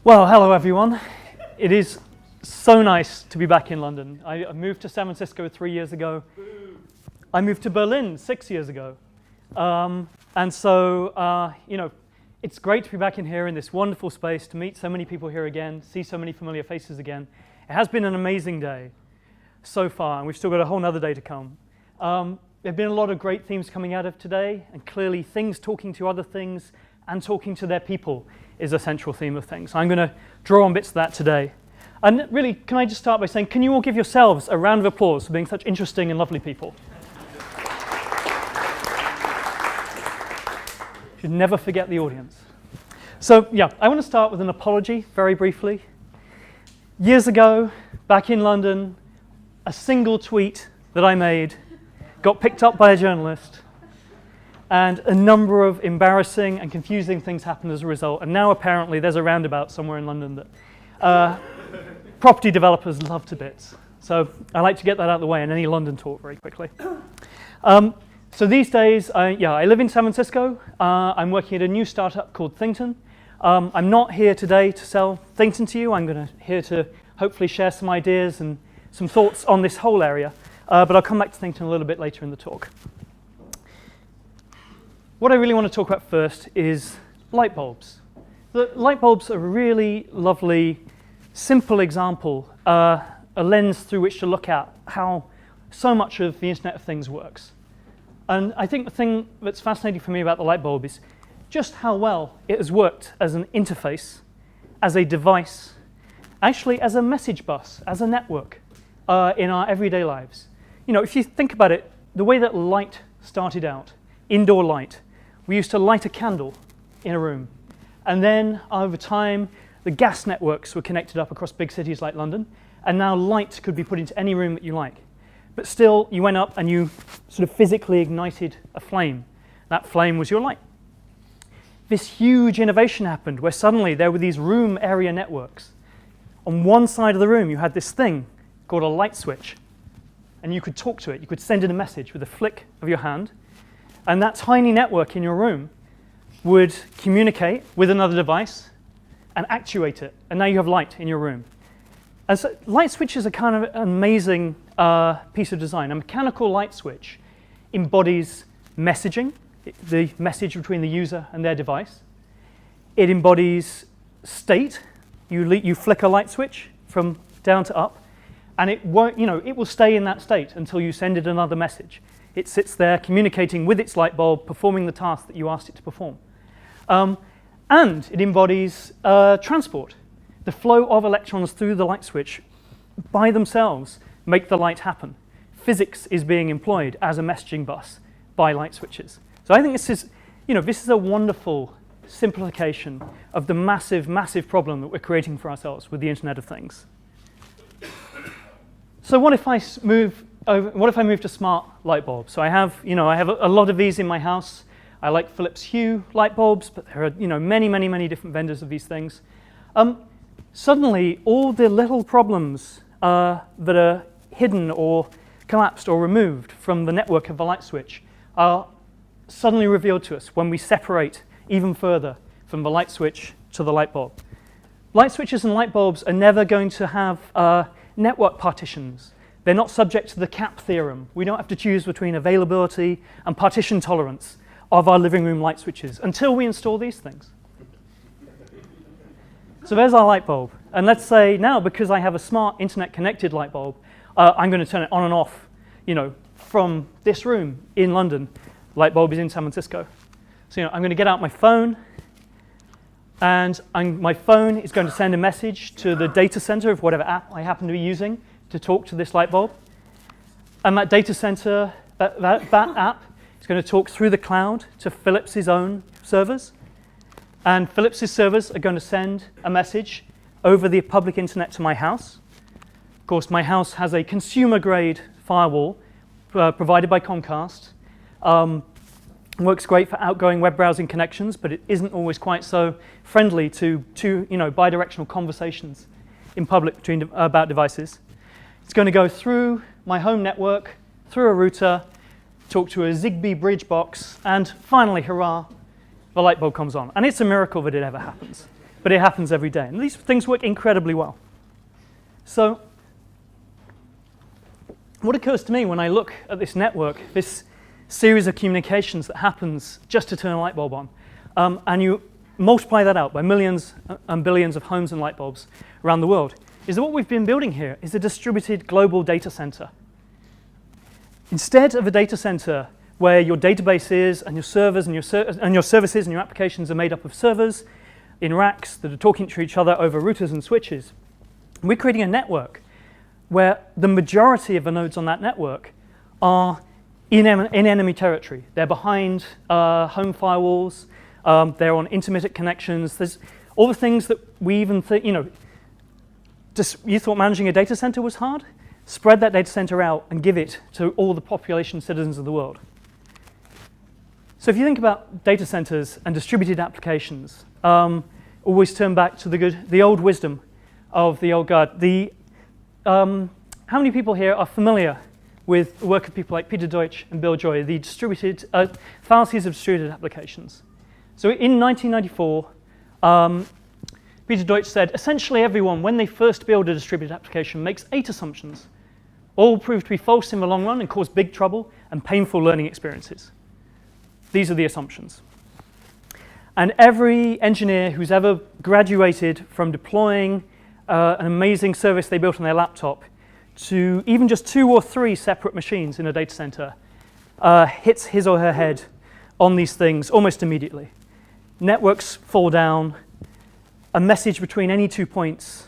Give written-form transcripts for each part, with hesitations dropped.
Well, hello everyone. It is so nice to be back in London. I moved to San Francisco 3 years ago. I moved to Berlin 6 years ago. And so, it's great to be back in here in this wonderful space, to meet so many people here again, see so many familiar faces again. It has been an amazing day so far, and we've still got a whole nother day to come. There have been a lot of great themes coming out of today, and clearly things talking to other things and talking to their people is a central theme of things. I'm going to draw on bits of that today. And really, can I just start by saying, can you all give yourselves a round of applause for being such interesting and lovely people? Should never forget the audience. So yeah, I want to start with an apology very briefly. Years ago, back in London, a single tweet that I made got picked up by a journalist, and a number of embarrassing and confusing things happened as a result. And now apparently there's a roundabout somewhere in London that property developers love to bits. So I like to get that out of the way in any London talk very quickly. So these days, I live in San Francisco. I'm working at a new startup called ThingMonk. I'm not here today to sell ThingMonk to you. I'm here to hopefully share some ideas and some thoughts on this whole area. But I'll come back to ThingMonk a little bit later in the talk. What I really want to talk about first is light bulbs. The light bulbs are a really lovely, simple example, a lens through which to look at how so much of the Internet of Things works. And I think the thing that's fascinating for me about the light bulb is just how well it has worked as an interface, as a device, actually as a message bus, as a network in our everyday lives. You know, if you think about it, the way that light started out, indoor light, we used to light a candle in a room. And then over time, the gas networks were connected up across big cities like London. And now light could be put into any room that you like. But still, you went up and you sort of physically ignited a flame. That flame was your light. This huge innovation happened where suddenly there were these room area networks. On one side of the room, you had this thing called a light switch. And you could talk to it. You could send it a message with a flick of your hand. And that tiny network in your room would communicate with another device and actuate it. And now you have light in your room. And so light switches are kind of an amazing piece of design. A mechanical light switch embodies messaging, the message between the user and their device. It embodies state. You flick a light switch from down to up, and it won't, it will stay in that state until you send it another message. It sits there communicating with its light bulb, performing the task that you asked it to perform. And it embodies transport. The flow of electrons through the light switch by themselves make the light happen. Physics is being employed as a messaging bus by light switches. So I think this is a wonderful simplification of the massive, massive problem that we're creating for ourselves with the Internet of Things. So what if I move to smart light bulbs? So I have a lot of these in my house. I like Philips Hue light bulbs, but there are many, many, many different vendors of these things. Suddenly, all the little problems that are hidden or collapsed or removed from the network of the light switch are suddenly revealed to us when we separate even further from the light switch to the light bulb. Light switches and light bulbs are never going to have network partitions. They're not subject to the CAP theorem. We don't have to choose between availability and partition tolerance of our living room light switches until we install these things. So there's our light bulb. And let's say now, because I have a smart internet-connected light bulb, I'm going to turn it on and off, from this room in London. Light bulb is in San Francisco. So I'm going to get out my phone, and my phone is going to send a message to the data center of whatever app I happen to be using to talk to this light bulb. And that data center, that app is going to talk through the cloud to Philips' own servers. And Philips' servers are going to send a message over the public internet to my house. Of course, my house has a consumer-grade firewall provided by Comcast. Works great for outgoing web browsing connections, but it isn't always quite so friendly to bidirectional conversations in public about devices. It's going to go through my home network, through a router, talk to a Zigbee bridge box, and finally, hurrah, the light bulb comes on. And it's a miracle that it ever happens. but it happens every day. And these things work incredibly well. So what occurs to me when I look at this network, this series of communications that happens just to turn a light bulb on, and you multiply that out by millions and billions of homes and light bulbs around the world, is that what we've been building here is a distributed global data center. Instead of a data center where your database is and your servers and your services and your applications are made up of servers in racks that are talking to each other over routers and switches, we're creating a network where the majority of the nodes on that network are in enemy territory. They're behind home firewalls. They're on intermittent connections. There's all the things that we even think, you thought managing a data center was hard? Spread that data center out and give it to all the population citizens of the world. So if you think about data centers and distributed applications, always turn back to the old wisdom of the old guard. How many people here are familiar with the work of people like Peter Deutsch and Bill Joy, the distributed fallacies of distributed applications? So in 1994, Peter Deutsch said, essentially everyone, when they first build a distributed application, makes 8 assumptions. All prove to be false in the long run and cause big trouble and painful learning experiences. These are the assumptions. And every engineer who's ever graduated from deploying an amazing service they built on their laptop to even just 2 or 3 separate machines in a data center hits his or her head on these things almost immediately. Networks fall down. A message between any 2 points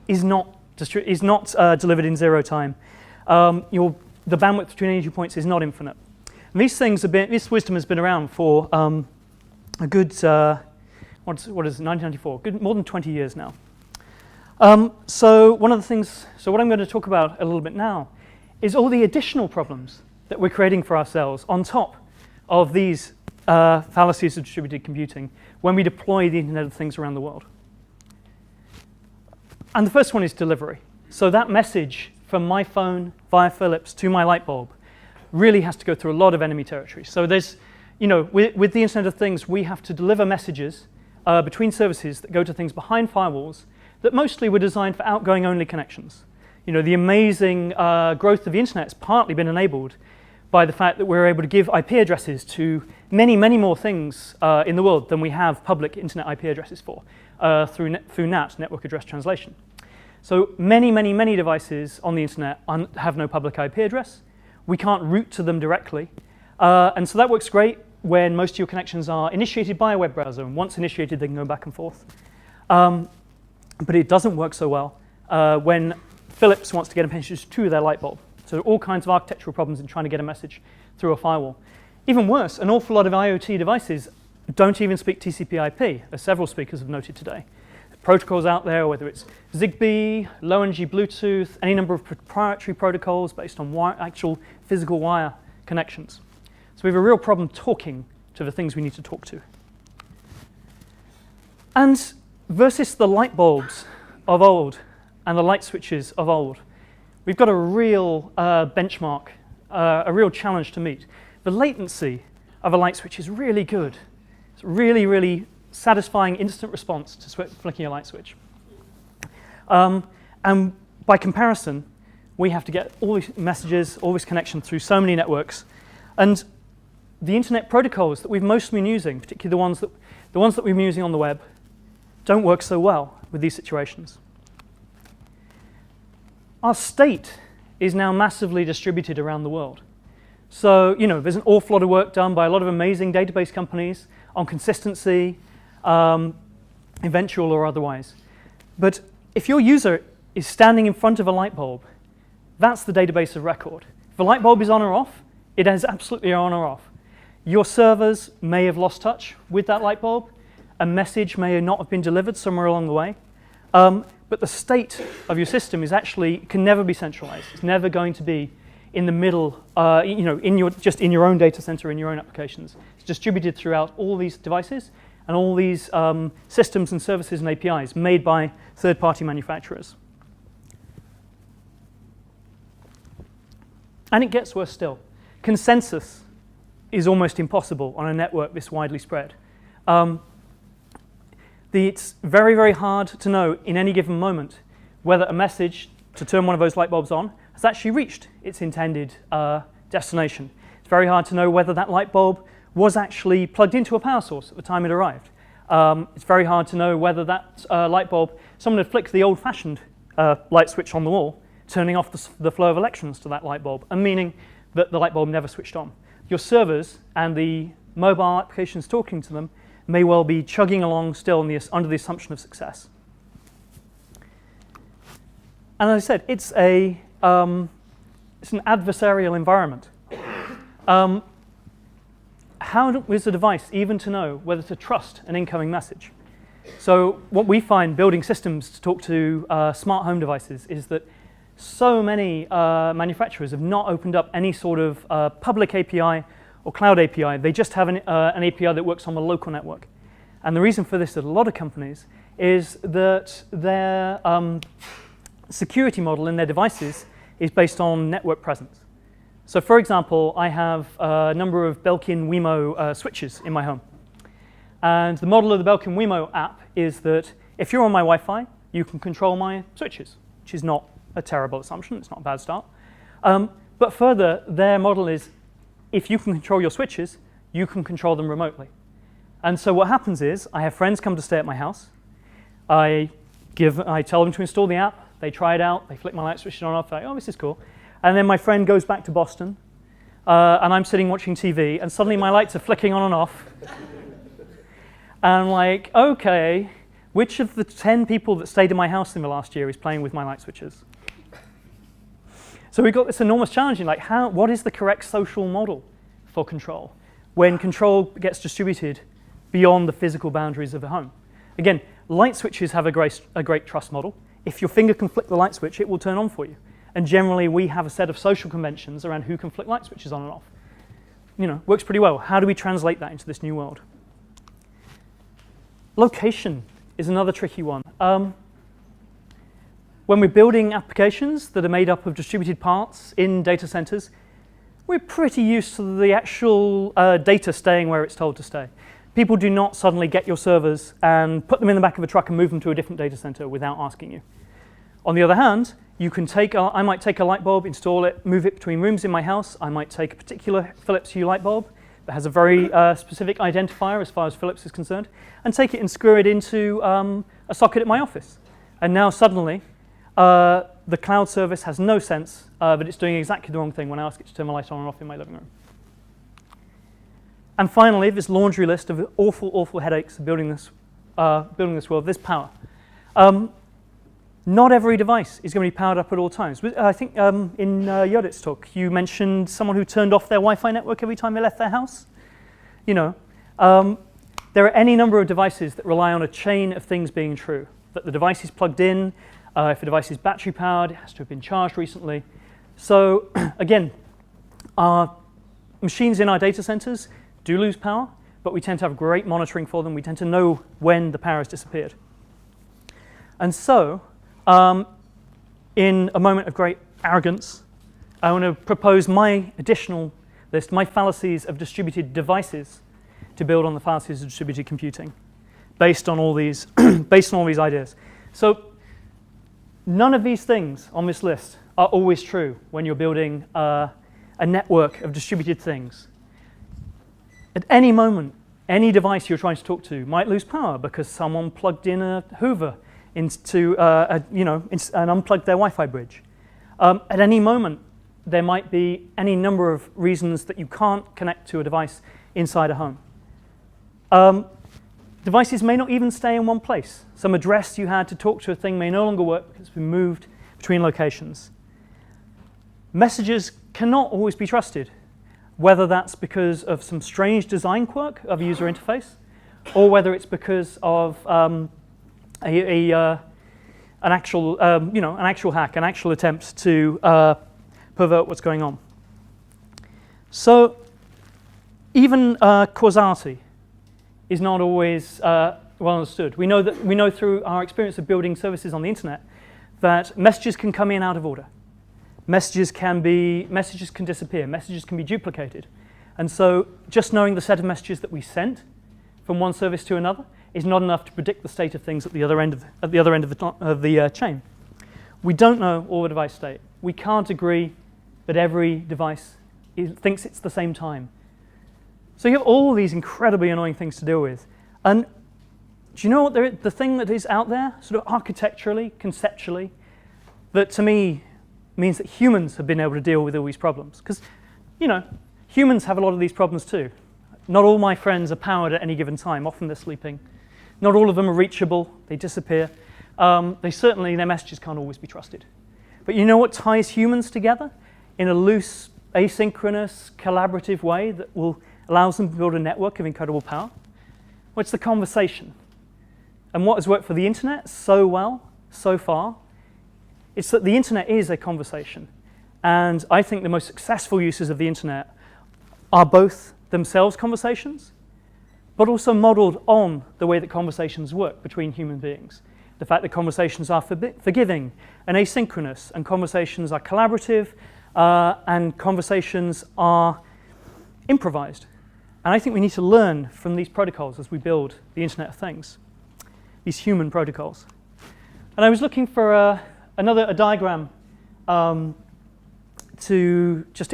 is not delivered in 0 time. The bandwidth between any 2 points is not infinite. And these things this wisdom has been around for a good, what is it, 1994, more than 20 years now. So what I'm going to talk about a little bit now is all the additional problems that we're creating for ourselves on top of these fallacies of distributed computing when we deploy the Internet of Things around the world. And the first one is delivery. So that message from my phone via Philips to my light bulb really has to go through a lot of enemy territory. So there's, with the Internet of Things, we have to deliver messages between services that go to things behind firewalls that mostly were designed for outgoing only connections. The amazing growth of the Internet has partly been enabled by the fact that we're able to give IP addresses to many, many more things in the world than we have public Internet IP addresses for through NAT, Network Address Translation. So many, many, many devices on the Internet have no public IP address. We can't route to them directly. And so that works great when most of your connections are initiated by a web browser. And once initiated, they can go back and forth. But it doesn't work so well when Philips wants to get a message to their light bulb. So all kinds of architectural problems in trying to get a message through a firewall. Even worse, an awful lot of IoT devices don't even speak TCP/IP, as several speakers have noted today. Protocols out there, whether it's Zigbee, low-energy Bluetooth, any number of proprietary protocols based on actual physical wire connections. So we have a real problem talking to the things we need to talk to. And versus the light bulbs of old and the light switches of old, we've got a real benchmark, a real challenge to meet. The latency of a light switch is really good. It's really, really satisfying instant response to flicking a light switch. And by comparison, we have to get all these messages, all this connection through so many networks. And the internet protocols that we've mostly been using, particularly the ones that we've been using on the web, don't work so well with these situations. Our state is now massively distributed around the world. So, there's an awful lot of work done by a lot of amazing database companies on consistency, eventual or otherwise. But if your user is standing in front of a light bulb, that's the database of record. If the light bulb is on or off, it is absolutely on or off. Your servers may have lost touch with that light bulb. A message may not have been delivered somewhere along the way. But the state of your system can never be centralized. It's never going to be in the middle, just in your own data center, in your own applications. It's distributed throughout all these devices and all these systems and services and APIs made by third-party manufacturers. And it gets worse still. Consensus is almost impossible on a network this widely spread. it's very, very hard to know in any given moment whether a message to turn one of those light bulbs on has actually reached its intended destination. It's very hard to know whether that light bulb was actually plugged into a power source at the time it arrived. It's very hard to know whether that light bulb, someone had flicked the old-fashioned light switch on the wall, turning off the flow of electrons to that light bulb, and meaning that the light bulb never switched on. Your servers and the mobile applications talking to them may well be chugging along still under the assumption of success. And as I said, it's an adversarial environment. How is a device even to know whether to trust an incoming message? So what we find building systems to talk to smart home devices is that so many manufacturers have not opened up any sort of public API or cloud API. They just have an API that works on the local network. And the reason for this at a lot of companies is that their security model in their devices is based on network presence. So for example, I have a number of Belkin Wemo switches in my home. And the model of the Belkin Wemo app is that if you're on my Wi-Fi, you can control my switches, which is not a terrible assumption. It's not a bad start. But further, their model is if you can control your switches, you can control them remotely. And so what happens is I have friends come to stay at my house. I tell them to install the app. They try it out. They flick my light switch on and off. Like, oh, this is cool. And then my friend goes back to Boston, and I'm sitting watching TV, and suddenly my lights are flicking on and off. And I'm like, okay, which of the 10 people that stayed in my house in the last year is playing with my light switches? So we've got this enormous challenge in like, what is the correct social model for control when control gets distributed beyond the physical boundaries of the home? Again, light switches have a great trust model. If your finger can flick the light switch, it will turn on for you. And generally, we have a set of social conventions around who can flick light switches on and off. You know, works pretty well. How do we translate that into this new world? Location is another tricky one. When we're building applications that are made up of distributed parts in data centers, we're pretty used to the actual data staying where it's told to stay. People do not suddenly get your servers and put them in the back of a truck and move them to a different data center without asking you. On the other hand, you can I might take a light bulb, install it, move it between rooms in my house. I might take a particular Philips Hue light bulb that has a very specific identifier as far as Philips is concerned, and take it and screw it into a socket at my office. And now suddenly, the cloud service has no sense that it's doing exactly the wrong thing when I ask it to turn my light on and off in my living room. And finally, this laundry list of awful, awful headaches of building this world, this power. Not every device is going to be powered up at all times. I think in Yodit's talk, you mentioned someone who turned off their Wi-Fi network every time they left their house. You know, there are any number of devices that rely on a chain of things being true, that the device is plugged in. If a device is battery powered, it has to have been charged recently. So again, our machines in our data centers do lose power, but we tend to have great monitoring for them. We tend to know when the power has disappeared. And so, in a moment of great arrogance, I want to propose my additional list, my fallacies of distributed devices, to build on the fallacies of distributed computing, based on all these, ideas. So, none of these things on this list are always true when you're building a network of distributed things. At any moment, any device you're trying to talk to might lose power because someone plugged in a Hoover into, and unplugged their Wi-Fi bridge. At any moment, there might be any number of reasons that you can't connect to a device inside a home. Devices may not even stay in one place. Some address you had to talk to a thing may no longer work because it's been moved between locations. Messages cannot always be trusted, whether that's because of some strange design quirk of a user interface, or whether it's because of an actual hack, an actual attempt to pervert what's going on. So even causality is not always well understood. We know through our experience of building services on the internet that messages can come in out of order. Messages can disappear. Messages can be duplicated. And so just knowing the set of messages that we sent from one service to another is not enough to predict the state of things at the other end of the chain. We don't know all the device state. We can't agree that every device thinks it's the same time. So you have all these incredibly annoying things to deal with. And do you know what the thing that is out there, sort of architecturally, conceptually, that to me means that humans have been able to deal with all these problems? Because, you know, humans have a lot of these problems too. Not all my friends are powered at any given time. Often they're sleeping. Not all of them are reachable. They disappear. Their messages can't always be trusted. But you know what ties humans together in a loose, asynchronous, collaborative way that allows them to build a network of incredible power? Well, it's the conversation. And what has worked for the internet so well, so far, it's that the internet is a conversation. And I think the most successful uses of the internet are both themselves conversations, but also modeled on the way that conversations work between human beings. The fact that conversations are forgiving and asynchronous, and conversations are collaborative, and conversations are improvised. And I think we need to learn from these protocols as we build the Internet of Things, these human protocols. And I was looking for a diagram to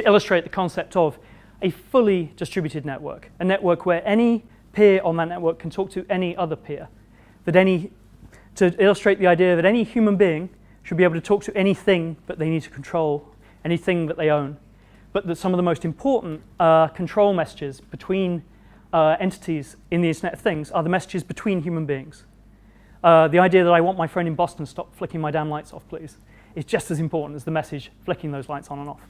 illustrate the concept of a fully distributed network, a network where any peer on that network can talk to any other peer, to illustrate the idea that any human being should be able to talk to anything that they need to control, anything that they own, but that some of the most important control messages between entities in the Internet of Things are the messages between human beings. The idea that I want my friend in Boston to stop flicking my damn lights off, please, is just as important as the message flicking those lights on and off.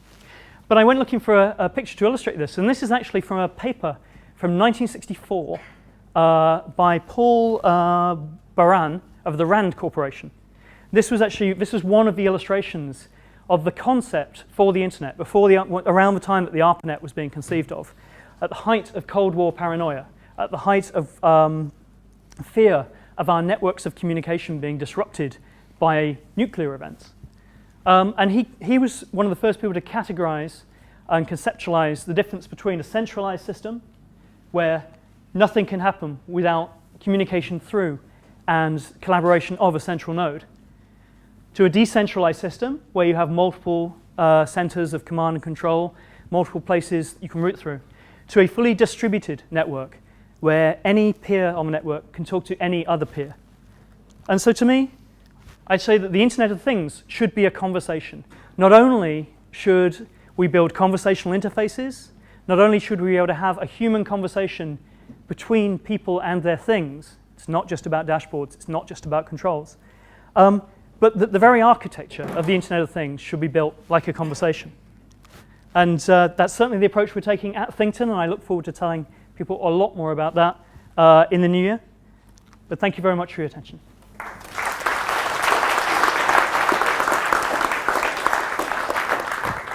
But I went looking for a picture to illustrate this, and this is actually from a paper from 1964 by Paul Baran of the Rand Corporation. This was one of the illustrations of the concept for the internet around the time that the ARPANET was being conceived of, at the height of Cold War paranoia, at the height of fear of our networks of communication being disrupted by nuclear events. And he was one of the first people to categorize and conceptualize the difference between a centralized system, where nothing can happen without communication through and collaboration of a central node, to a decentralized system, where you have multiple centers of command and control, multiple places you can route through, to a fully distributed network, where any peer on the network can talk to any other peer. And so to me, I'd say that the Internet of Things should be a conversation. Not only should we build conversational interfaces, not only should we be able to have a human conversation between people and their things. It's not just about dashboards, it's not just about controls. But the very architecture of the Internet of Things should be built like a conversation. And that's certainly the approach we're taking at ThingTon, and I look forward to telling people a lot more about that in the new year. But thank you very much for your attention.